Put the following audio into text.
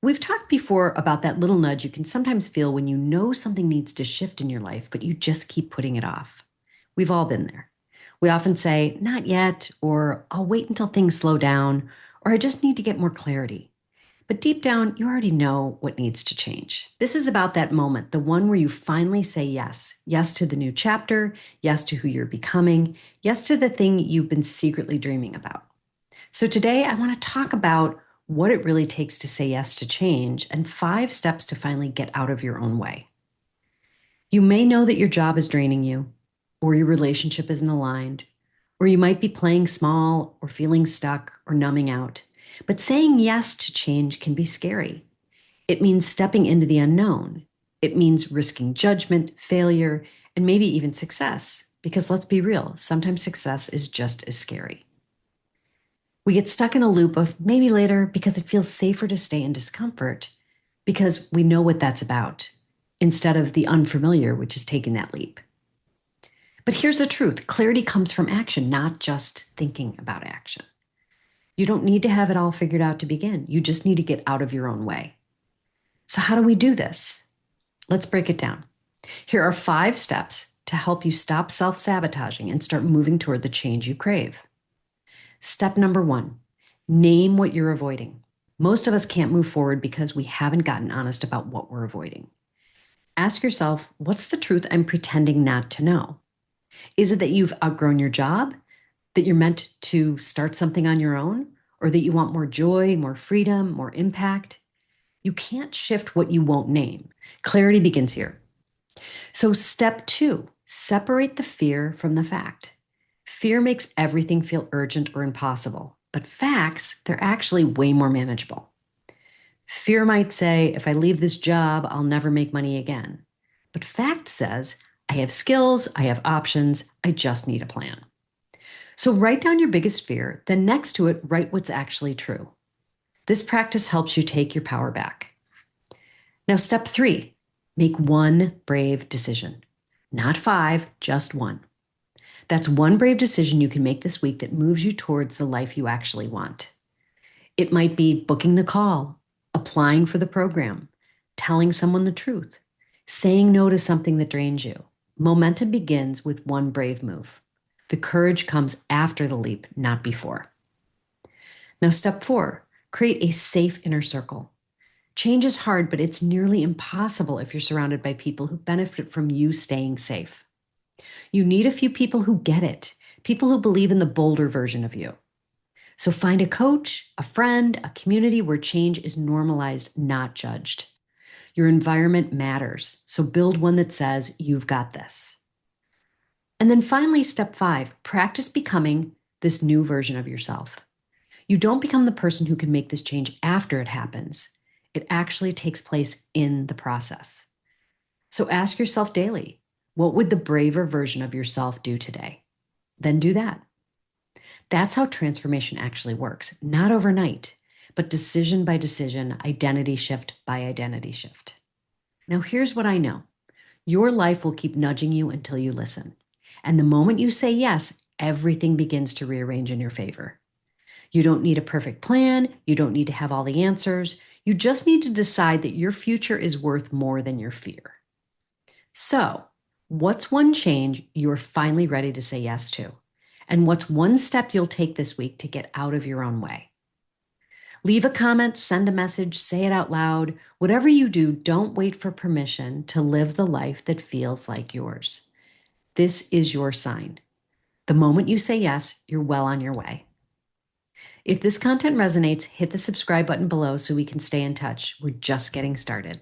We've talked before about that little nudge you can sometimes feel when you know something needs to shift in your life, but you just keep putting it off. We've all been there. We often say, not yet, or I'll wait until things slow down, or I just need to get more clarity. But deep down, you already know what needs to change. This is about that moment, the one where you finally say yes. Yes to the new chapter, yes to who you're becoming, yes to the thing you've been secretly dreaming about. So today I want to talk about what it really takes to say yes to change and 5 steps to finally get out of your own way. You may know that your job is draining you, or your relationship isn't aligned, or you might be playing small or feeling stuck or numbing out. But saying yes to change can be scary. It means stepping into the unknown. It means risking judgment, failure, and maybe even success. Because let's be real, sometimes success is just as scary. We get stuck in a loop of maybe later because it feels safer to stay in discomfort because we know what that's about instead of the unfamiliar, which is taking that leap. But here's the truth: clarity comes from action, not just thinking about action. You don't need to have it all figured out to begin. You just need to get out of your own way. So, how do we do this? Let's break it down. Here are 5 steps to help you stop self sabotaging and start moving toward the change you crave. Step number 1, name what you're avoiding. Most of us can't move forward because we haven't gotten honest about what we're avoiding. Ask yourself, what's the truth I'm pretending not to know? Is it that you've outgrown your job? That you're meant to start something on your own? Or that you want more joy, more freedom, more impact? You can't shift what you won't name. Clarity begins here. So, step 2, separate the fear from the fact. Fear makes everything feel urgent or impossible, but facts, they're actually way more manageable. Fear might say, if I leave this job, I'll never make money again. But fact says, I have skills, I have options, I just need a plan. So write down your biggest fear, then next to it, write what's actually true. This practice helps you take your power back. Now, step 3, make one brave decision. Not 5, just one. That's one brave decision you can make this week that moves you towards the life you actually want. It might be booking the call, applying for the program, telling someone the truth, saying no to something that drains you. Momentum begins with one brave move. The courage comes after the leap, not before. Now, step 4, create a safe inner circle. Change is hard, but it's nearly impossible if you're surrounded by people who benefit from you staying safe. You need a few people who get it, people who believe in the bolder version of you. So find a coach, a friend, a community where change is normalized, not judged. Your environment matters, so build one that says, you've got this. And then finally, step 5, practice becoming this new version of yourself. You don't become the person who can make this change after it happens. It actually takes place in the process. So ask yourself daily, what would the braver version of yourself do today? Then do that. That's how transformation actually works, not overnight, but decision by decision, identity shift by identity shift. Now, here's what I know. Your life will keep nudging you until you listen. And the moment you say yes, everything begins to rearrange in your favor. You don't need a perfect plan. You don't need to have all the answers. You just need to decide that your future is worth more than your fear. So, what's one change you're finally ready to say yes to? And what's one step you'll take this week to get out of your own way? Leave a comment, send a message, say it out loud. Whatever you do, don't wait for permission to live the life that feels like yours. This is your sign. The moment you say yes, you're well on your way. If this content resonates, hit the subscribe button below so we can stay in touch. We're just getting started.